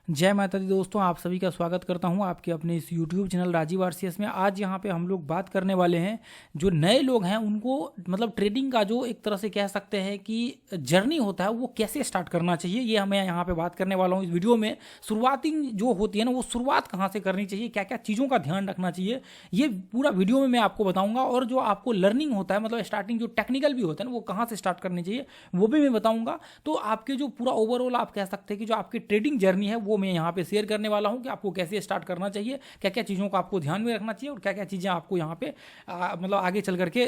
जय माता दी दोस्तों, आप सभी का स्वागत करता हूं आपके अपने इस YouTube चैनल राजीव आरसीएस में। आज यहां पे हम लोग बात करने वाले हैं जो नए लोग हैं उनको, मतलब ट्रेडिंग का जो एक तरह से कह सकते हैं कि जर्नी होता है वो कैसे स्टार्ट करना चाहिए, ये हमें यहाँ पे बात करने वाला हूँ इस वीडियो में। शुरुआती जो होती है ना, वो शुरुआत कहाँ से करनी चाहिए, क्या क्या चीज़ों का ध्यान रखना चाहिए, ये पूरा वीडियो में मैं आपको बताऊँगा। और जो आपको लर्निंग होता है, मतलब स्टार्टिंग जो टेक्निकल भी होता है ना, वो कहाँ से स्टार्ट करनी चाहिए वो भी मैं बताऊँगा। तो आपके जो पूरा ओवरऑल आप कह सकते हैं कि जो आपकी ट्रेडिंग जर्नी है वो मैं यहाँ पे शेयर करने वाला हूँ कि आपको कैसे स्टार्ट करना चाहिए, क्या क्या चीज़ों को आपको ध्यान में रखना चाहिए और क्या क्या चीज़ें आपको यहाँ पे मतलब आगे चल करके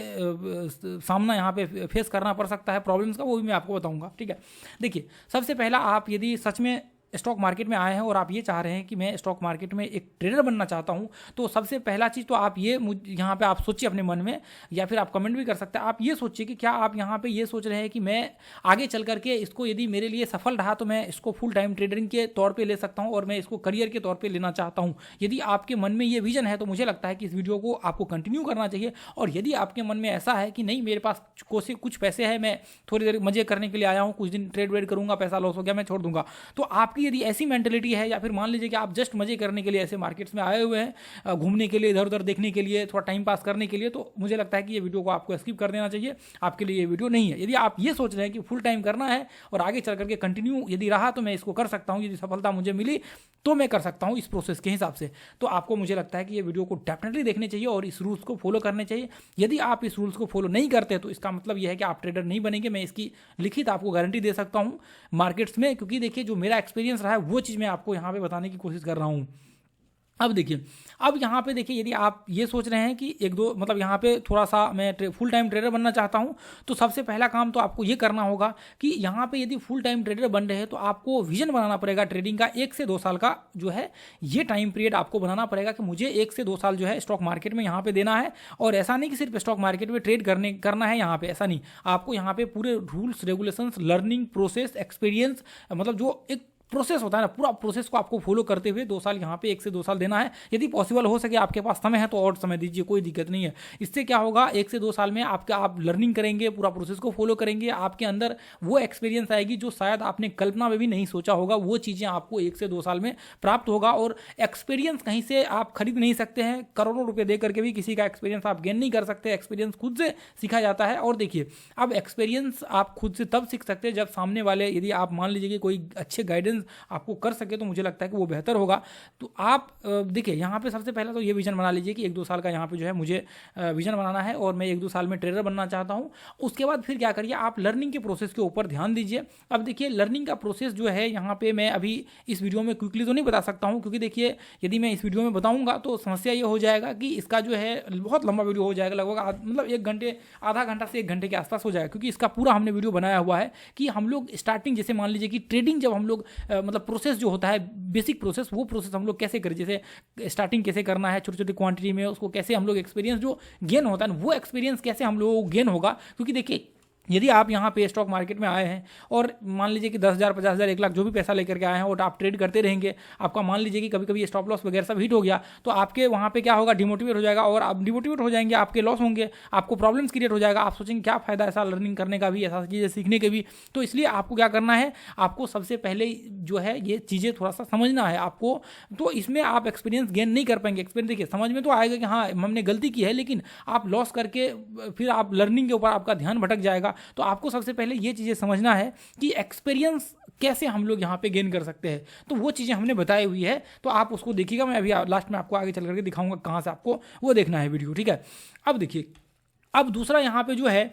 सामना यहाँ पे फेस करना पड़ सकता है प्रॉब्लम्स का, वो भी मैं आपको बताऊँगा। ठीक है, देखिए सबसे पहला, आप यदि सच में स्टॉक मार्केट में आए हैं और आप ये चाह रहे हैं कि मैं स्टॉक मार्केट में एक ट्रेडर बनना चाहता हूं, तो सबसे पहला चीज़ तो आप ये यहाँ पे आप सोचिए अपने मन में, या फिर आप कमेंट भी कर सकते हैं। आप ये सोचिए कि क्या आप यहाँ पे ये सोच रहे हैं कि मैं आगे चल करके इसको, यदि मेरे लिए सफल रहा तो मैं इसको फुल टाइम ट्रेडिंग के तौर पर ले सकता हूँ और मैं इसको करियर के तौर पर लेना चाहता हूँ। यदि आपके मन में ये विजन है तो मुझे लगता है कि इस वीडियो को आपको कंटिन्यू करना चाहिए। और यदि आपके मन में ऐसा है कि नहीं, मेरे पास कुछ पैसे हैं, मैं थोड़ी देर मजे करने के लिए आया हूँ, कुछ दिन ट्रेड वेड करूँगा, पैसा लॉस हो गया मैं छोड़ दूंगा, तो आपकी यदि ऐसी मेंटेलिटी है, या फिर मान लीजिए कि आप जस्ट मजे करने के लिए ऐसे मार्केट्स में आए हुए हैं, घूमने के लिए, इधर उधर देखने के लिए, थोड़ा टाइम पास करने के लिए, तो मुझे लगता है कि ये वीडियो को आपको स्किप कर देना चाहिए, आपके लिए ये वीडियो नहीं है। यदि आप ये सोच रहे हैं कि फुल टाइम करना है और आगे चल करके कंटिन्यू यदि रहा तो मैं इसको कर सकता हूँ, यदि सफलता मुझे मिली तो मैं कर सकता हूँ इस प्रोसेस के हिसाब से, तो आपको मुझे लगता है कि ये वीडियो को डेफिनेटली देखनी चाहिए और इस रूल्स को फॉलो करने चाहिए। यदि आप इस रूल्स को फॉलो नहीं करते तो इसका मतलब यह है कि आप ट्रेडर नहीं बनेंगे। मैं इसकी लिखित आपको गारंटी दे सकता हूँ मार्केट्स में, क्योंकि देखिए जो मेरा एक्सपीरियंस रहा है वो चीज़ मैं आपको यहाँ पे बताने की कोशिश कर रहा हूँ। अब देखिए, अब यहाँ पे देखिए, यदि आप ये सोच रहे हैं कि एक दो, मतलब यहाँ पे थोड़ा सा मैं फुल टाइम ट्रेडर बनना चाहता हूँ, तो सबसे पहला काम तो आपको ये करना होगा कि यहाँ पे यदि फुल टाइम ट्रेडर बन रहे हैं तो आपको विजन बनाना पड़ेगा ट्रेडिंग का। 1 से 2 साल का जो है ये टाइम पीरियड आपको बनाना पड़ेगा कि मुझे 1 से 2 साल जो है स्टॉक मार्केट में यहाँ पे देना है। और ऐसा नहीं कि सिर्फ स्टॉक मार्केट में ट्रेड करना है यहाँ पे, ऐसा नहीं, आपको यहाँ पे पूरे rules regulations, learning process, experience, मतलब जो एक प्रोसेस होता है ना, पूरा प्रोसेस को आपको फॉलो करते हुए 2 साल यहाँ पे 1 से 2 साल देना है। यदि पॉसिबल हो सके, आपके पास समय है तो और समय दीजिए, कोई दिक्कत नहीं है। इससे क्या होगा, 1 से 2 साल में आप लर्निंग करेंगे, पूरा प्रोसेस को फॉलो करेंगे, आपके अंदर वो एक्सपीरियंस आएगी जो शायद आपने कल्पना में भी नहीं सोचा होगा। वो चीज़ें आपको 1 से 2 साल में प्राप्त होगा। और एक्सपीरियंस कहीं से आप खरीद नहीं सकते हैं, करोड़ों रुपये दे करके भी किसी का एक्सपीरियंस आप गेन नहीं कर सकते। एक्सपीरियंस खुद से सीखा जाता है। और देखिए, अब एक्सपीरियंस आप खुद से तब सीख सकते हैं जब सामने वाले, यदि आप मान लीजिए कि कोई अच्छे गाइडेंस आपको कर सके तो मुझे लगता है कि वो बेहतर होगा। तो आप देखिए, यहाँ पे सबसे पहला तो ये विजन बना लीजिए कि 1-2 साल का यहाँ पे जो है मुझे विजन बनाना है और मैं 1-2 साल में ट्रेडर बनना चाहता हूँ। उसके बाद फिर क्या करिए, आप लर्निंग के प्रोसेस के ऊपर ध्यान दीजिए। अब देखिए, लर्निंग का प्रोसेस जो है यहाँ पे मैं अभी इस वीडियो में क्विकली तो नहीं बता सकता हूँ, क्योंकि देखिए यदि मैं इस वीडियो में बताऊँगा तो समस्या ये हो जाएगा कि इसका जो है बहुत लंबा वीडियो हो जाएगा, लगभग मतलब 1 घंटे, आधा घंटा से 1 घंटे के आसपास हो जाएगा, क्योंकि इसका पूरा हमने वीडियो बनाया हुआ है कि हम लोग स्टार्टिंग, जैसे मान लीजिए कि ट्रेडिंग जब हम लोग मतलब प्रोसेस जो होता है, बेसिक प्रोसेस, वो प्रोसेस हम लोग कैसे करें, जैसे स्टार्टिंग कैसे करना है छोटी छोटी क्वांटिटी में, उसको कैसे हम लोग एक्सपीरियंस जो गेन होता है ना, वो एक्सपीरियंस कैसे हम लोगों को गेन होगा। क्योंकि देखिए, यदि आप यहाँ पे स्टॉक मार्केट में आए हैं और मान लीजिए कि 10,000, 50,000, 1 लाख जो भी पैसा लेकर के आए हैं और आप ट्रेड करते रहेंगे, आपका मान लीजिए कि कभी कभी स्टॉप लॉस वगैरह सब हिट हो गया, तो आपके वहाँ पे क्या होगा, डिमोटिवेट हो जाएगा और आप डिमोटिवेट हो जाएंगे, आपके लॉस होंगे, आपको प्रॉब्लम्स क्रिएट हो जाएगा। आप सोचेंगे क्या फ़ायदा ऐसा लर्निंग करने का भी, ऐसा चीज़ें सीखने के भी। तो इसलिए आपको क्या करना है, आपको सबसे पहले जो है ये चीज़ें थोड़ा सा समझना है आपको। तो इसमें आप एक्सपीरियंस गेन नहीं कर पाएंगे। एक्सपीरियंस देखिए, समझ में तो आएगा कि हाँ हमने गलती की है, लेकिन आप लॉस करके फिर आप लर्निंग के ऊपर आपका ध्यान भटक जाएगा। तो आपको सबसे पहले ये चीज़ें समझना है कि एक्सपीरियंस कैसे हम लोग यहाँ पे गेन कर सकते हैं। तो वो चीज़ें हमने बताई हुई है, तो आप उसको देखिएगा। मैं अभी लास्ट में आपको आगे चल करके दिखाऊंगा कहाँ से आपको वो देखना है वीडियो, ठीक है। अब देखिए, अब दूसरा यहाँ पे जो है,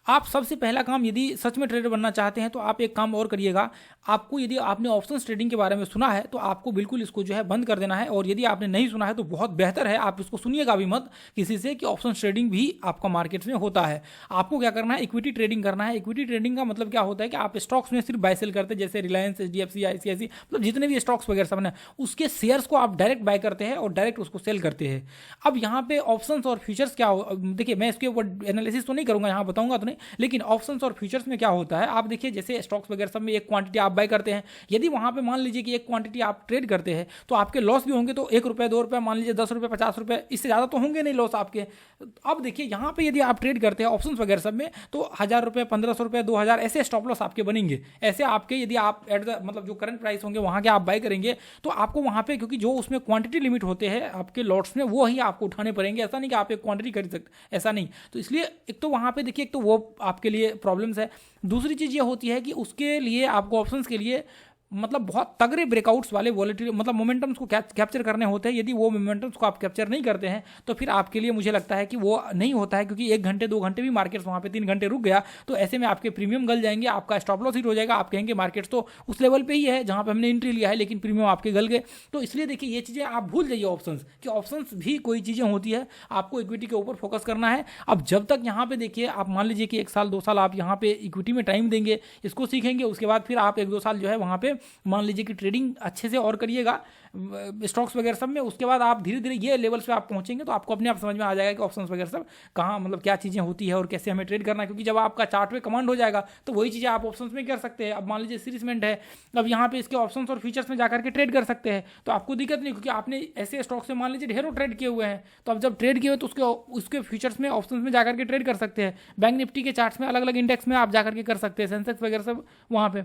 आप सबसे पहला काम, यदि सच में ट्रेडर बनना चाहते हैं तो आप एक काम और करिएगा। आपको, यदि आपने ऑप्शंस ट्रेडिंग के बारे में सुना है तो आपको बिल्कुल इसको जो है बंद कर देना है। और यदि आपने नहीं सुना है तो बहुत बेहतर है, आप इसको सुनिएगा भी मत किसी से, कि ऑप्शंस ट्रेडिंग भी आपका मार्केट में होता है। आपको क्या करना है, इक्विटी ट्रेडिंग करना है। इक्विटी ट्रेडिंग का मतलब क्या होता है कि आप स्टॉक्स में सिर्फ बाय सेल करते हैं, जैसे रिलायंस, HDFC, ICICI, मतलब जितने भी स्टॉक्स वगैरह सब है, उसके शेयर्स को आप डायरेक्ट बाय करते हैं और डायरेक्ट उसको सेल करते हैं। अब यहाँ पे ऑप्शंस और फ्यूचर्स क्या हो, देखिए मैं इसके ऊपर एनालिसिस तो नहीं करूँगा, यहाँ बताऊँगा बताऊंगा तो नहीं, लेकिन ऑप्शंस और फ्यूचर्स में क्या होता है, आप देखिए जैसे स्टॉक्स वगैरह सब में एक क्वांटिटी आप बाय करते हैं, यदि वहां पे मान लीजिए कि एक क्वांटिटी आप ट्रेड करते हैं तो आपके लॉस भी होंगे, तो 1 रुपये 2 रुपये, मान लीजिए 10 रुपये 50 रुपये, इससे ज़्यादा तो होंगे नहीं लॉस आपके। अब देखिए यहाँ पे यदि आप ट्रेड करते हैं ऑप्शंस वगैरह सब में, तो 1000 रुपये 1500 रुपये 2000 ऐसे स्टॉप लॉस आपके बनेंगे। ऐसे आपके यदि आप एट द मतलब जो करंट प्राइस होंगे वहाँ के आप बाय करेंगे तो आपको वहाँ पे, क्योंकि जो उसमें क्वांटिटी लिमिट होते हैं आपके लॉट्स में, वो ही आपको उठाने पड़ेंगे। ऐसा नहीं कि आप एक क्वांटिटी खरीद सकते, ऐसा नहीं। तो इसलिए एक तो वहाँ पे देखिए, एक तो वो आपके लिए प्रॉब्लम्स है। दूसरी चीज़ ये होती है कि उसके लिए आपको ऑप्शंस के लिए मतलब बहुत तगड़े ब्रेकआउट्स वाले वॉलेटिलिटी मतलब मोमेंटम्स को कैप्चर करने होते हैं। यदि वो मोमेंटम्स को आप कैप्चर नहीं करते हैं तो फिर आपके लिए मुझे लगता है कि वो नहीं होता है, क्योंकि 1 घंटे 2 घंटे भी मार्केट्स वहाँ पे 3 घंटे रुक गया तो ऐसे में आपके प्रीमियम गल जाएंगे, आपका स्टॉप लॉस हिट हो जाएगा। आप कहेंगे मार्केट्स तो उस लेवल पे ही है जहाँ पे हमने एंट्री लिया है, लेकिन प्रीमियम आपके गल गए। तो इसलिए देखिए ये चीज़ें आप भूल जाइए ऑप्शंस कि ऑप्शंस भी कोई चीज़ें होती है, आपको इक्विटी के ऊपर फोकस करना है। अब जब तक यहाँ पे देखिए आप मान लीजिए कि 1 साल 2 साल आप यहाँ पे इक्विटी में टाइम देंगे, इसको सीखेंगे, उसके बाद फिर आप 1-2 साल जो है वहाँ पे मान लीजिए कि ट्रेडिंग अच्छे से और करिएगा स्टॉक्स वगैरह सब में। उसके बाद आप धीरे धीरे ये लेवल्स पे आप पहुंचेंगे तो आपको अपने आप समझ में आ जाएगा कि ऑप्शंस वगैरह सब कहाँ मतलब क्या चीज़ें होती है और कैसे हमें ट्रेड करना है। क्योंकि जब आपका चार्ट पे कमांड हो जाएगा तो वही चीज़ें आप ऑप्शंस में कर सकते हैं। अब मान लीजिए सीरीज सीमेंट है, अब यहाँ पे इसके ऑप्शंस और फीचर्स में जाकर के ट्रेड कर सकते हैं, तो आपको दिक्कत नहीं, क्योंकि आपने ऐसे स्टॉक्स में मान लीजिए ढेरों ट्रेड किए हुए हैं। तो अब जब ट्रेड किए हुए तो उसके फीचर्स में ऑप्शंस में जाकर के ट्रेड कर सकते हैं। बैंक निफ्टी के चार्ट्स में अलग अलग इंडेक्स में आप जाकर के कर सकते हैं, सेंसेक्स वगैरह सब वहाँ पे।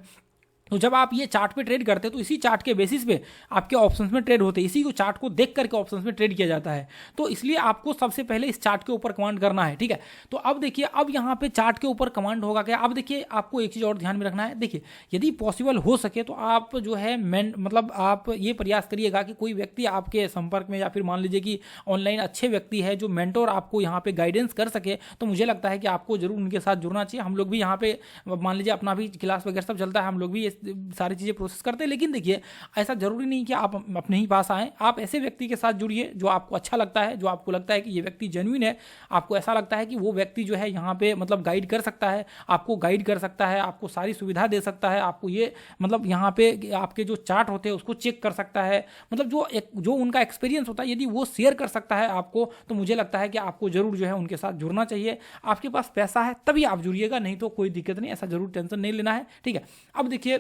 तो जब आप ये चार्ट पे ट्रेड करते हैं तो इसी चार्ट के बेसिस पे आपके ऑप्शंस में ट्रेड होते हैं, इसी को चार्ट को देख करके ऑप्शंस में ट्रेड किया जाता है। तो इसलिए आपको सबसे पहले इस चार्ट के ऊपर कमांड करना है, ठीक है। तो अब देखिए, अब यहाँ पे चार्ट के ऊपर कमांड होगा क्या। अब देखिए आपको एक चीज़ और ध्यान में रखना है, देखिए यदि पॉसिबल हो सके तो आप जो है मतलब आप ये प्रयास करिएगा कि कोई व्यक्ति आपके संपर्क में, या फिर मान लीजिए कि ऑनलाइन अच्छे व्यक्ति है जो मेंटोर आपको यहाँ पे गाइडेंस कर सके, तो मुझे लगता है कि आपको जरूर उनके साथ जुड़ना चाहिए। हम लोग भी यहाँ पे मान लीजिए अपना भी क्लास वगैरह सब चलता है, हम लोग भी सारी चीज़ें प्रोसेस करते हैं। लेकिन देखिए ऐसा जरूरी नहीं कि आप अपने ही पास आएँ, आप ऐसे व्यक्ति के साथ जुड़िए जो आपको अच्छा लगता है, जो आपको लगता है कि ये व्यक्ति जेन्युइन है, आपको ऐसा लगता है कि वो व्यक्ति जो है यहाँ पे मतलब गाइड कर सकता है, आपको गाइड कर सकता है, आपको सारी सुविधा दे सकता है, आपको ये मतलब यहाँ पे आपके जो चार्ट होते हैं उसको चेक कर सकता है, मतलब जो उनका एक्सपीरियंस होता है यदि वो शेयर कर सकता है आपको, तो मुझे लगता है कि आपको जरूर जो है उनके साथ जुड़ना चाहिए। आपके पास पैसा है तभी आप जुड़िएगा, नहीं तो कोई दिक्कत नहीं, ऐसा जरूर टेंशन नहीं लेना है, ठीक है। अब देखिए,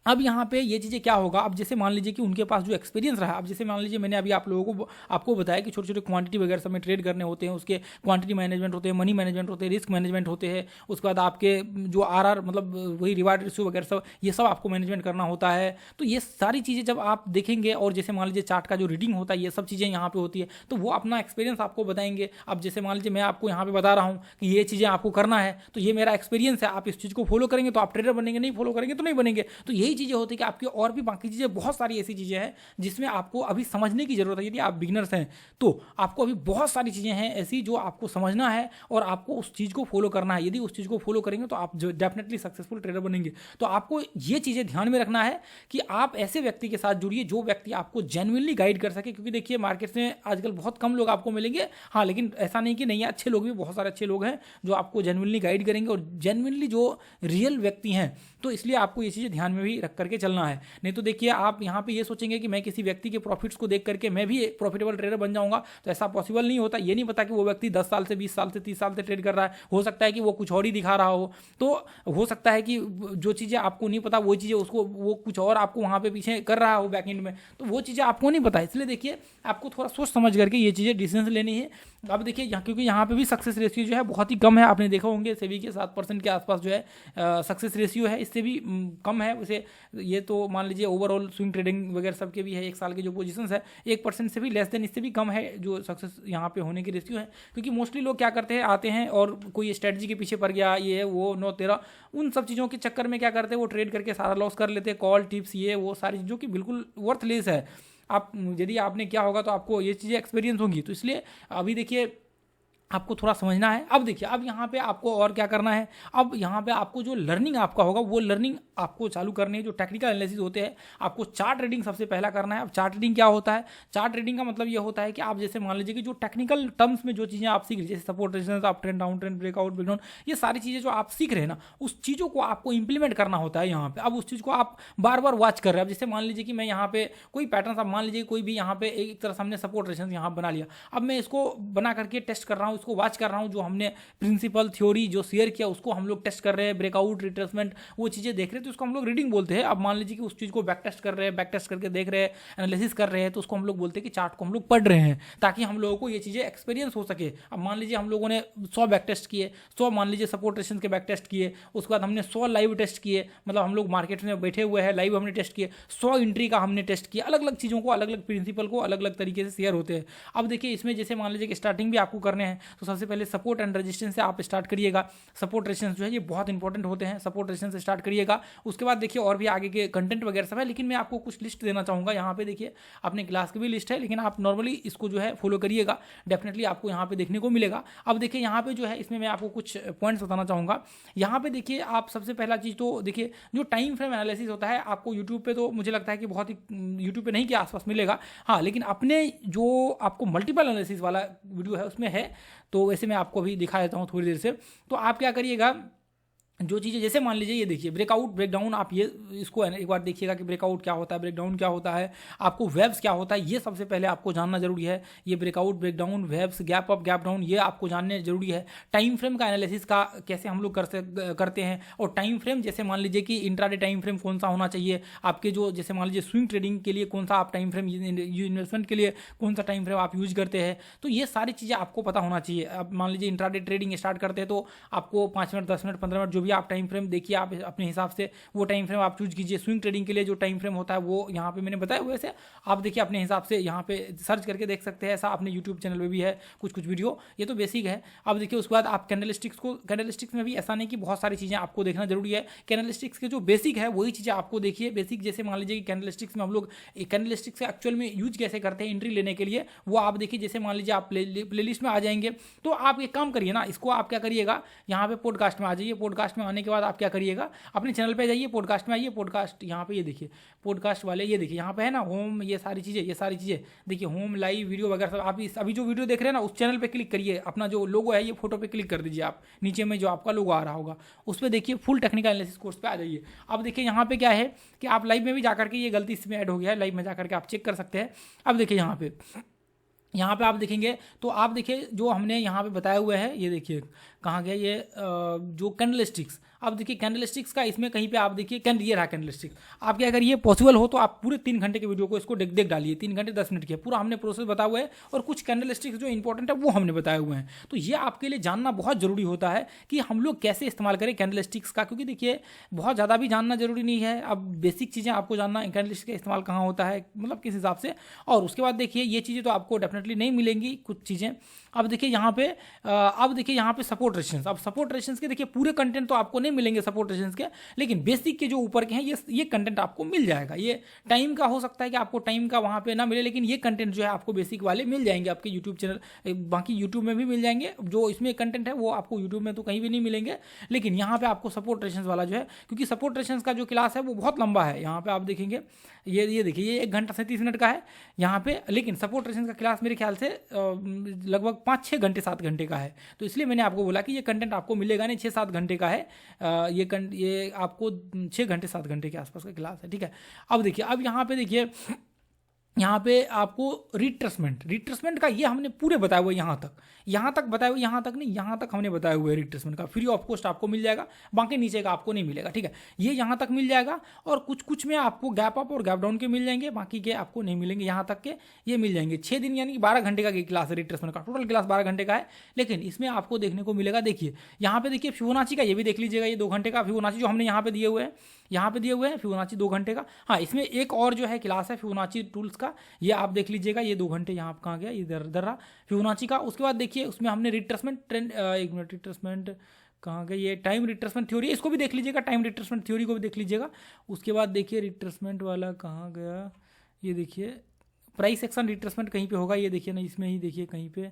अब यहाँ पे ये चीज़ें क्या होगा, अब जैसे मान लीजिए कि उनके पास जो एक्सपीरियंस रहा, अब जैसे मान लीजिए मैंने अभी आप लोगों को आपको बताया कि छोटे छोटे क्वांटिटी वगैरह सब में ट्रेड करने होते हैं, उसके क्वांटिटी मैनेजमेंट होते हैं, मनी मैनेजमेंट होते हैं, रिस्क मैनेजमेंट होते हैं, उसके बाद आपके जो आर मतलब वही रिवार्ड रेशियो वगैरह सब, ये सब आपको मैनेजमेंट करना होता है। तो ये सारी चीज़ें जब आप देखेंगे, और जैसे मान लीजिए चार्ट का जो रीडिंग होता है, ये सब चीज़ें यहाँ पे होती है, तो वो अपना एक्सपीरियंस आपको बताएंगे। अब जैसे मान लीजिए मैं आपको यहाँ पे बता रहा हूँ कि ये चीज़ें आपको करना है, तो ये मेरा एक्सपीरियंस है, आप इस चीज़ को फॉलो करेंगे तो आप ट्रेडर बनेंगे, नहीं फॉलो करेंगे तो नहीं बनेंगे। तो यही चीज़ें होती है कि आपकी और भी बाकी चीज़ें, बहुत सारी ऐसी चीज़ें हैं जिसमें आपको अभी समझने की जरूरत है। यदि आप बिगिनर्स हैं तो आपको अभी बहुत सारी चीज़ें हैं ऐसी जो आपको समझना है और आपको उस चीज़ को फॉलो करना है। यदि उस चीज़ को फॉलो करेंगे तो आप जो डेफिनेटली सक्सेसफुल ट्रेडर बनेंगे। तो आपको ये चीज़ें ध्यान में रखना है कि आप ऐसे व्यक्ति के साथ जुड़िए जो व्यक्ति आपको जेन्युइनली गाइड कर सके, क्योंकि देखिए मार्केट में आजकल बहुत कम लोग आपको मिलेंगे, हाँ, लेकिन ऐसा नहीं कि नहीं है, अच्छे लोग भी बहुत सारे अच्छे लोग हैं जो आपको जेन्युइनली गाइड करेंगे और जेन्युइनली जो रियल व्यक्ति हैं। तो इसलिए आपको ये चीज़ें ध्यान में भी रख करके चलना है। नहीं तो देखिए आप यहाँ पे ये सोचेंगे कि मैं किसी व्यक्ति के प्रॉफिट्स को देख करके मैं भी प्रॉफिटेबल ट्रेडर बन जाऊंगा, तो ऐसा पॉसिबल नहीं होता। ये नहीं पता कि वो व्यक्ति 10 साल से 20 साल से 30 साल से ट्रेड कर रहा है, हो सकता है कि वो कुछ और ही दिखा रहा हो। तो हो सकता है कि जो चीज़ें आपको नहीं पता वो चीज़ें उसको वो कुछ और आपको वहाँ पे पीछे कर रहा हो बैक एंड में, तो वो चीज़ें आपको नहीं पता। इसलिए देखिए आपको थोड़ा सोच समझ करके ये चीज़ें डिसीजन लेनी है। अब देखिए क्योंकि यहाँ पे भी सक्सेस रेशियो जो है बहुत ही कम है, आपने देखा होंगे सेबी के 7% के आसपास जो है सक्सेस रेशियो है, इससे भी कम है उसे। ये तो मान लीजिए ओवरऑल स्विंग ट्रेडिंग वगैरह सब के भी है, 1 साल के जो पोजीशंस है 1% से भी लेस देन, इससे भी कम है जो सक्सेस यहाँ पे होने की रेशियो है। क्योंकि मोस्टली लोग क्या करते हैं, आते हैं और कोई स्ट्रेटजी के पीछे पड़ गया, ये वो 9-13 उन सब चीज़ों के चक्कर में क्या करते हैं, वो ट्रेड करके सारा लॉस कर लेते हैं, कॉल टिप्स ये वो सारी चीज़ों की बिल्कुल वर्थलेस है। आप यदि आपने क्या होगा तो आपको ये चीज़ें एक्सपीरियंस होंगी। तो इसलिए अभी देखिए आपको थोड़ा समझना है। अब देखिए अब यहाँ पे आपको और क्या करना है, अब यहाँ पे आपको जो लर्निंग आपका होगा वो लर्निंग आपको चालू करनी है। जो टेक्निकल एनालिसिस होते हैं आपको चार्ट रीडिंग सबसे पहला करना है। अब चार्ट रीडिंग क्या होता है, चार्ट रीडिंग का मतलब ये होता है कि आप जैसे मान लीजिए कि जो टेक्निकल टर्म्स में जो चीज़ें आप सीख रहे, जैसे support resistance, up trend, down trend, breakout, breakdown, ये सारी चीज़ें जो आप सीख रहे हैं ना, उस चीज़ों को आपको इंप्लीमेंट करना होता है यहाँ पे। अब उस चीज़ को आप बार बार वॉच कर रहे हैं। अब जैसे मान लीजिए कि मैं यहाँ पे कोई पैटर्न, अब मान लीजिए कोई भी यहाँ पे एक तरह से हमने सपोर्ट रेजिस्टेंस यहाँ बना लिया, अब मैं इसको बना करके टेस्ट कर रहा हूँ उसको वॉच कर रहा हूँ, जो हमने प्रिंसिपल थ्योरी जो शेयर किया उसको हम लोग टेस्ट कर रहे हैं, ब्रेकआउट रिट्रेसमेंट वो चीज़ें देख रहे हैं, तो उसको हम लोग रीडिंग बोलते हैं। अब मान लीजिए कि उस चीज़ को बैक टेस्ट कर रहे हैं, बैक टेस्ट करके देख रहे हैं, एनालिसिस कर रहे हैं, तो उसको हम लोग बोलते हैं कि चार्ट को हम लोग पढ़ रहे हैं, ताकि हम लोगों को ये चीज़ें एक्सपीरियंस हो सके। अब मान लीजिए हम लोगों ने 100 बैक टेस्ट किए, 100 मान लीजिए सपोर्ट रेजिस्टेंस के बैक टेस्ट किए, उसके बाद हमने 100 लाइव टेस्ट किए, मतलब हम लोग मार्केट में बैठे हुए हैं, लाइव हमने टेस्ट किए, 100 एंट्री का हमने टेस्ट किया, अलग अलग चीज़ों को, अलग अलग प्रिंसिपल को अलग अलग तरीके से शेयर होते हैं। अब देखिए इसमें जैसे मान लीजिए कि स्टार्टिंग भी आपको करने हैं, तो सबसे पहले सपोर्ट एंड रेजिस्टेंस से आप स्टार्ट करिएगा। सपोर्ट रेजिस्टेंस जो है ये बहुत इंपॉर्टेंट होते हैं, सपोर्ट रेजिस्टेंस से स्टार्ट करिएगा। उसके बाद देखिए और भी आगे के कंटेंट वगैरह सब है, लेकिन मैं आपको कुछ लिस्ट देना चाहूँगा। यहाँ पे देखिए अपने क्लास की भी लिस्ट है, लेकिन आप नॉर्मली इसको जो है फॉलो करिएगा, डेफिनेटली आपको यहाँ पे देखने को मिलेगा। अब देखिए यहाँ पे जो है इसमें मैं आपको कुछ पॉइंट्स बताना चाहूँगा। यहाँ पे देखिए आप सबसे पहला चीज़ तो देखिए जो टाइम फ्रेम एनालिसिस होता है, आपको यूट्यूब पे तो मुझे लगता है कि बहुत ही यूट्यूब पे नहीं के आसपास मिलेगा, हाँ, लेकिन अपने जो आपको मल्टीपल एनालिसिस वाला वीडियो है उसमें है। तो वैसे मैं आपको अभी दिखा देता हूँ थोड़ी देर से। तो आप क्या करिएगा, जो चीज़ें जैसे मान लीजिए ये देखिए ब्रेकआउट ब्रेकडाउन, आप ये इसको एक बार देखिएगा कि ब्रेकआउट क्या होता है, ब्रेकडाउन क्या होता है, आपको वेब्स क्या होता है, ये सबसे पहले आपको जानना जरूरी है। ये breakout breakdown waves gap up gap down ये आपको जानने जरूरी है। टाइम फ्रेम का एनालिसिस का कैसे हम लोग करते हैं, और टाइम फ्रेम जैसे मान लीजिए कि इंट्राडे टाइम फ्रेम कौन सा होना चाहिए आपके, जो जैसे मान लीजिए स्विंग ट्रेडिंग के लिए कौन सा आप टाइम फ्रेम, इन्वेस्टमेंट के लिए कौन सा टाइम फ्रेम आप यूज करते हैं, तो ये सारी चीज़ें आपको पता होना चाहिए। अब मान लीजिए इंट्राडे ट्रेडिंग स्टार्ट करते हैं तो आपको 5 मिनट 10 मिनट 15 मिनट जो भी आप टाइम फ्रेम देखिए, आप अपने हिसाब से वो टाइम फ्रेम आप चूज कीजिए। स्विंग ट्रेडिंग के लिए जो टाइम फ्रेम होता है वो यहाँ पे मैंने बताया, वैसे आप देखिए अपने हिसाब से यहाँ पे सर्च करके देख सकते हैं। ऐसा अपने यूट्यूब चैनल पे भी है कुछ वीडियो, ये तो बेसिक है। अब देखिए उसके बाद आप कैंडलस्टिक्स में भी ऐसा नहीं कि बहुत सारी चीज़ें आपको देखना जरूरी है। कैंडलस्टिक्स के जो बेसिक है वही चीज़ें आपको देखिए। बेसिक जैसे मान लीजिए कि कैंडलस्टिक्स में हम लोग कैंडलस्टिक्स एक्चुअल में यूज कैसे करते हैं एंट्री लेने के लिए, वो आप देखिए। जैसे मान लीजिए आप प्लेलिस्ट में आ जाएंगे, तो आप एक काम करिए ना, इसको आप क्या करिएगा, यहाँ पे पॉडकास्ट में आ जाइए। पॉडकास्ट में आने के बाद आप क्या करिएगा, अपने चैनल पे जाइए, पॉडकास्ट में आइए, पॉडकास्ट यहाँ पे ये देखिए पॉडकास्ट वाले, ये देखिए यहाँ पे है ना होम, ये सारी चीज़ें देखिए, होम लाइव वीडियो वगैरह सब। आप इस अभी जो वीडियो देख रहे हैं ना, उस चैनल पे क्लिक करिए, अपना जो लोगो है ये फोटो पे क्लिक कर दीजिए, आप नीचे में जो आपका लोगो आ रहा होगा उस पर देखिए, फुल टेक्निकल एनालिसिस कोर्स पे आ जाइए। अब देखिए यहाँ पे क्या है कि आप लाइव में भी जाकर के, ये गलती इसमें ऐड हो गया है, लाइव में जाकर के आप चेक कर सकते हैं। अब देखिए यहाँ पे आप देखेंगे तो आप देखिए जो हमने यहाँ पे बताया हुआ है, ये देखिए कहाँ गया ये जो कैंडलस्टिक्स। अब देखिए कैंडलस्टिक्स का इसमें कहीं पे आप देखिए ये रहा कैंडलस्टिक्स। आप क्या करिए, पॉसिबल हो तो आप पूरे 3 घंटे के वीडियो को इसको देख डालिए, 3 घंटे 10 मिनट के पूरा हमने प्रोसेस बताया हुआ है, और कुछ कैंडलस्टिक्स जो इंपॉर्टेंट है वो हमने बताए हुए हैं। तो ये आपके लिए जानना बहुत जरूरी होता है कि हम लोग कैसे इस्तेमाल करें कैंडलस्टिक्स का, क्योंकि देखिए बहुत ज़्यादा भी जानना जरूरी नहीं है। अब बेसिक चीज़ें आपको जानना, कैंडलस्टिक्स का इस्तेमाल कहाँ होता है, मतलब किस हिसाब से, और उसके बाद देखिए ये चीज़ें तो आपको डेफिनेटली नहीं मिलेंगी कुछ चीज़ें। अब देखिए यहाँ पे सपोर्ट रेजिस्टेंस। अब सपोर्ट रेजिस्टेंस के देखिए पूरे कंटेंट तो आपको नहीं मिलेंगे सपोर्ट रेजिस्टेंस के, लेकिन बेसिक के जो ऊपर के हैं ये कंटेंट आपको मिल जाएगा। ये टाइम का हो सकता है कि आपको टाइम का वहाँ पे ना मिले, लेकिन ये कंटेंट जो है आपको बेसिक वाले मिल जाएंगे आपके यूट्यूब चैनल, बाकी यूट्यूब में भी मिल जाएंगे। जो इसमें कंटेंट है वो आपको यूट्यूब में तो कहीं भी नहीं मिलेंगे, लेकिन यहाँ पे आपको सपोर्ट रेजिस्टेंस वाला जो है, क्योंकि सपोर्ट रेजिस्टेंस का जो क्लास है वो बहुत लंबा है। यहाँ पे आप देखेंगे ये देखिए ये 1 घंटा 37 मिनट का है यहाँ पे, लेकिन सपोर्ट रेजिस्टेंस का क्लास मेरे ख्याल से लगभग 5-6 घंटे 7 घंटे का है। तो इसलिए मैंने आपको बोला कि ये कंटेंट आपको मिलेगा नहीं, 6-7 घंटे का है। ये आपको 6 घंटे 7 घंटे के आसपास का क्लास है, ठीक है। अब देखिए अब यहाँ पे आपको रिट्रेसमेंट का ये हमने पूरे बताया हुआ है, यहाँ तक बताया हुआ, यहाँ तक हमने बताया हुआ है रिट्रेसमेंट का। फ्री ऑफ कॉस्ट आपको मिल जाएगा, बाकी नीचे का आपको नहीं मिलेगा, ठीक है। ये यहाँ तक मिल जाएगा, और कुछ में आपको गैप अप और गैप डाउन के मिल जाएंगे, बाकी के आपको नहीं मिलेंगे। यहाँ तक के ये मिल जाएंगे। 6 दिन यानी कि 12 घंटे का क्लास है रिट्रेसमेंट का, टोटल क्लास 12 घंटे का है, लेकिन इसमें आपको देखने को मिलेगा। देखिए यहाँ पे देखिए फिबोनाची का ये भी देख लीजिएगा, ये 2 घंटे का फिबोनाची जो हमने यहाँ पे दिए हुए हैं फिबोनाची 2 घंटे का। हाँ, इसमें एक और जो है क्लास है फिबोनाची टूल्स का, ये आप देख लीजिएगा, ये 2 घंटे यहाँ कहाँ गया, इधर रहा फिबोनाची का। उसके बाद देखिए उसमें हमने रिट्रेसमेंट ट्रेंड, एक मिनट, रिट्रेसमेंट कहाँ गया, ये टाइम रिट्रेसमेंट थ्योरी, इसको भी देख लीजिएगा, टाइम रिट्रेसमेंट थ्योरी को भी देख लीजिएगा। उसके बाद देखिए रिट्रेसमेंट वाला कहाँ गया, ये देखिए प्राइस एक्शन रिट्रेसमेंट कहीं पे होगा, ये देखिए ना, इसमें ही देखिए कहीं पे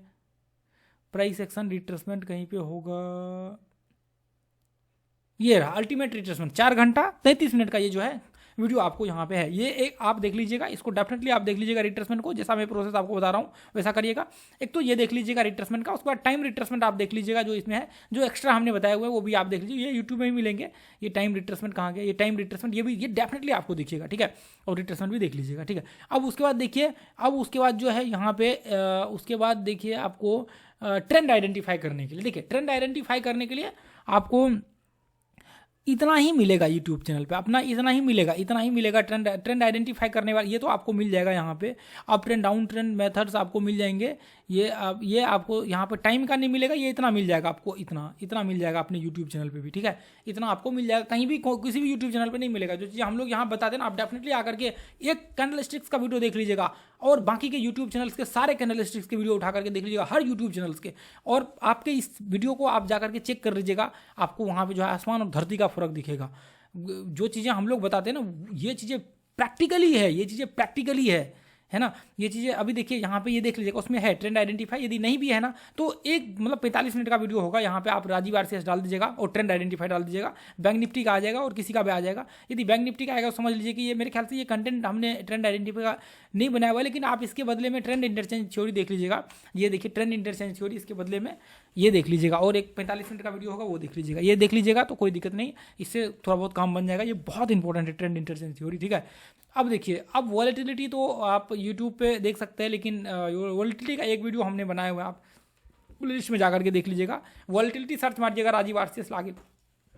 प्राइस एक्शन रिट्रेसमेंट कहीं पे होगा, ये रहा अल्टीमेट रिट्रेसमेंट 4 घंटा 33 मिनट का ये जो है वीडियो आपको यहाँ पे है। ये एक आप देख लीजिएगा, इसको डेफिनेटली आप देख लीजिएगा रिट्रेसमेंट को, जैसा मैं प्रोसेस आपको बता रहा हूँ वैसा करिएगा। एक तो ये देख लीजिएगा रिट्रेसमेंट का, उसके बाद टाइम रिट्रेसमेंट आप देख लीजिएगा जो इसमें है, जो एक्स्ट्रा हमने बताया हुआ है वो भी आप देख लीजिए, ये यूट्यूब में भी मिलेंगे। ये टाइम रिट्रेसमेंट कहाँ गया, ये टाइम रिट्रेसमेंट, ये डेफिनेटली आपको दिखिएगा, ठीक है। और रिट्रेसमेंट भी देख लीजिएगा, ठीक है। अब उसके बाद देखिए, अब उसके बाद जो है यहाँ पे उसके बाद देखिए आपको ट्रेंड आइडेंटिफाई करने के लिए, देखिए ट्रेंड आइडेंटिफाई करने के लिए आपको इतना ही मिलेगा यूट्यूब चैनल पे, अपना इतना ही मिलेगा ट्रेंड आइडेंटिफाई करने वाला, ये तो आपको मिल जाएगा यहाँ पे। Up trend down trend methods आपको मिल जाएंगे, ये आपको यहाँ पे टाइम का नहीं मिलेगा, ये इतना मिल जाएगा आपको, इतना मिल जाएगा अपने यूट्यूब चैनल पे भी, ठीक है। इतना आपको मिल जाएगा, कहीं भी किसी भी यूट्यूब चैनल पे नहीं मिलेगा। जो चीज़ हम लोग यहाँ बताते हैं ना, आप डेफिनेटली आकर के एक कैंडलस्टिक्स का वीडियो देख लीजिएगा और बाकी के यूट्यूब चैनल्स के सारे कैंडलस्टिक्स के वीडियो उठा करके देख लीजिएगा, हर यूट्यूब चैनल्स के, और आपके इस वीडियो को आप जा करके चेक कर लीजिएगा, आपको वहाँ पे जो है आसमान और धरती का फर्क दिखेगा। जो चीज़ें हम लोग बताते हैं ना, ये चीज़ें प्रैक्टिकली है ना। ये चीज़ें अभी देखिए यहाँ पे, ये देख लीजिएगा, उसमें है ट्रेंड आइडेंटिफाई। यदि नहीं भी है ना तो एक मतलब 45 मिनट का वीडियो होगा, यहाँ पे आप राजीव RCS डाल दीजिएगा और ट्रेंड आइडेंटिफाई डाल दीजिएगा, बैंक निफ्टी का आ जाएगा और किसी का भी आ जाएगा। यदि बैंक निफ्टी का आएगा तो समझ लीजिए कि ये मेरे ख्याल से ये कंटेंट हमने ट्रेंड आइडेंटिफाई का नहीं बनाया हुआ है, लेकिन आप इसके बदले में ट्रेंड इंटरचेंज थ्योरी देख लीजिएगा। ये देखिए ट्रेंड इंटरचेंज थ्योरी, इसके बदले में ये देख लीजिएगा, और एक 45 मिनट का वीडियो होगा वो देख लीजिएगा। ये देख लीजिएगा तो कोई दिक्कत नहीं, इससे थोड़ा बहुत काम बन जाएगा। ये बहुत इंपॉर्टेंट है ट्रेंड इंटरचेंज थ्योरी, ठीक है। अब देखिए, अब वॉलेटिलिटी तो आप यूट्यूब पे देख सकते हैं, लेकिन वॉलेटिलिटी का एक वीडियो हमने बनाया हुआ है, आप लिस्ट में जाकर के देख लीजिएगा। वॉलेटिलिटी सर्च मारिएगा राजीव RCS, आगे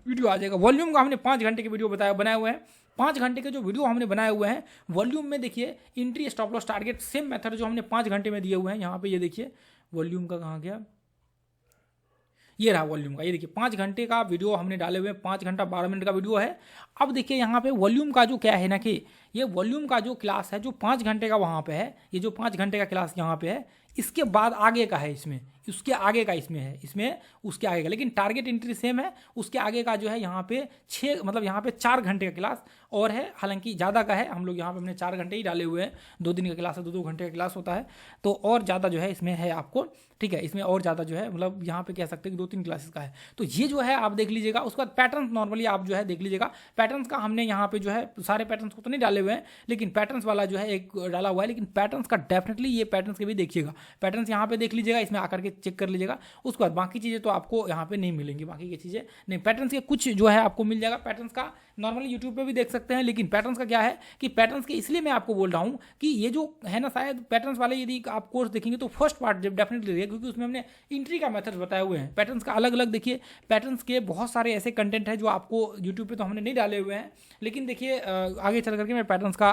वीडियो आ जाएगा। वॉल्यूम का हमने 5 घंटे के वीडियो बनाए हुए हैं, 5 घंटे के जो वीडियो हमने बनाए हुए हैं। वॉल्यूम में देखिए entry stop loss target same method जो हमने 5 घंटे में दिए हुए हैं। यहाँ पे ये देखिए वॉल्यूम का कहाँ गया, ये रहा वॉल्यूम का। ये देखिए 5 घंटे का वीडियो हमने डाले हुए हैं, 5 घंटा 12 मिनट का वीडियो है। अब देखिए यहाँ पे वॉल्यूम का जो क्या है ना, कि ये वॉल्यूम का जो क्लास है जो 5 घंटे का वहाँ पे है, ये जो 5 घंटे का क्लास यहाँ पे है, इसके बाद आगे का है, इसमें उसके आगे का इसमें है, इसमें उसके आगे का, लेकिन टारगेट एंट्री सेम है। उसके आगे का जो है यहाँ पे 6 मतलब यहाँ पे 4 घंटे का क्लास और है, हालांकि ज़्यादा का है। हम लोग यहाँ पे हमने 4 घंटे ही डाले हुए हैं, 2 दिन का क्लास है, 2 घंटे का क्लास होता है, तो और ज़्यादा जो है इसमें है आपको, ठीक है। इसमें और ज़्यादा जो है मतलब यहाँ पे कह सकते हैं कि 2-3 क्लासेस का है। तो ये जो है आप देख लीजिएगा। उसके बाद पैटर्न नॉर्मली आप जो है देख लीजिएगा। पैटर्न्स का हमने यहाँ पे जो है सारे पैटर्न्स को तो नहीं डाले हुए हैं, लेकिन पैटर्न्स वाला जो है एक डाला हुआ है, लेकिन पैटर्न्स का डेफिनेटली ये पैटर्न्स के भी देखिएगा, पैटर्न्स यहाँ पे देख लीजिएगा, इसमें आकर के चेक कर लीजिएगा। उसके बाद बाकी चीज़ें तो आपको यहाँ पे नहीं मिलेंगी, बाकी की चीज़ें नहीं। पैटर्न्स के कुछ जो है आपको मिल जाएगा, पैटर्न्स का नॉर्मली यूट्यूब पे भी देख सकते हैं, लेकिन पैटर्न्स का क्या है कि पैटर्न्स के इसलिए मैं आपको बोल रहा हूँ कि ये जो है ना, शायद पैटर्न्स वाले यदि आप कोर्स देखेंगे तो फर्स्ट पार्ट जब डेफिनेटली रहेगा, क्योंकि उसमें हमने एंट्री का मेथड बताए हुए हैं। पैटर्न्स का अलग अलग देखिए, पैटर्न्स के बहुत सारे ऐसे कंटेंट है जो आपको यूट्यूब पे तो हमने नहीं डाले हुए हैं, लेकिन देखिए आगे चल करके मैं पैटर्न्स का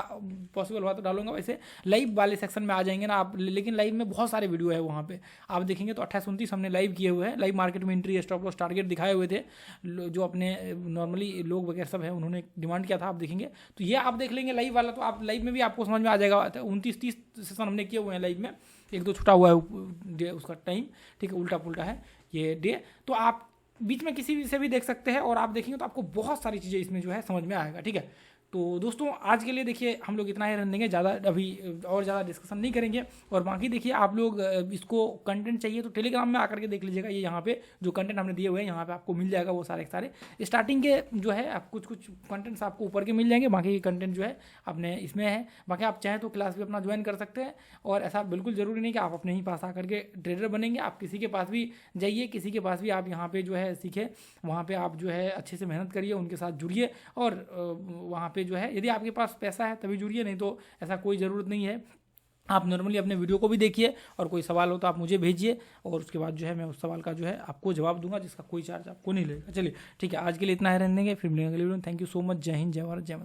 पॉसिबल हुआ तो डालूंगा। वैसे लाइव वाले सेक्शन में आ जाएंगे ना आप, लेकिन लाइव में बहुत सारे वीडियो है वहाँ पे आप देखेंगे तो 28-29 हमने लाइव किए हुए हैं। लाइव मार्केट में एंट्री स्टॉप लॉस टारगेट दिखाए हुए थे, जो अपने नॉर्मली लोग वगैरह सब है उन्होंने डिमांड किया था, आप देखेंगे तो ये आप देख लेंगे लाइव वाला, तो आप लाइव में भी आपको समझ में आ जाएगा। 29-30 सेशन हमने किए हुए हैं लाइव में, 1-2 छुटा हुआ है डे उसका टाइम, ठीक है, उल्टा पुल्टा है ये डे, तो आप बीच में किसी भी से भी देख सकते हैं और आप देखेंगे तो आपको बहुत सारी चीज़ें इसमें जो है समझ में आएगा, ठीक है। तो दोस्तों आज के लिए देखिए हम लोग इतना ही रहने देंगे, ज़्यादा अभी और ज़्यादा डिस्कशन नहीं करेंगे। और बाकी देखिए आप लोग इसको कंटेंट चाहिए तो टेलीग्राम में आकर के देख लीजिएगा, ये यहाँ पे जो कंटेंट हमने दिए हुए हैं यहाँ पे आपको मिल जाएगा, वो सारे सारे स्टार्टिंग के जो है आप कुछ कंटेंट्स आपको ऊपर के मिल जाएंगे, बाकी कंटेंट जो है अपने इसमें है। बाकी आप चाहें तो क्लास भी अपना ज्वाइन कर सकते हैं, और ऐसा बिल्कुल ज़रूरी नहीं कि आप अपने ही पास आकर के ट्रेडर बनेंगे, आप किसी के पास भी जाइए, किसी के पास भी आप यहाँ पे जो है सीखें, वहाँ पे आप जो है अच्छे से मेहनत करिए, उनके साथ जुड़िए, और वहाँ पे जो है यदि आपके पास पैसा है तभी जुड़िए, नहीं तो ऐसा कोई ज़रूरत नहीं है। आप नॉर्मली अपने वीडियो को भी देखिए, और कोई सवाल हो तो आप मुझे भेजिए, और उसके बाद जो है मैं उस सवाल का जो है आपको जवाब दूंगा, जिसका कोई चार्ज आपको नहीं लगेगा। चलिए ठीक है, आज के लिए इतना ही रहने देंगे, फिर मिलेंगे अगले वीडियो में। थैंक यू सो मच, जय हिंद, जय भारत, जय माता।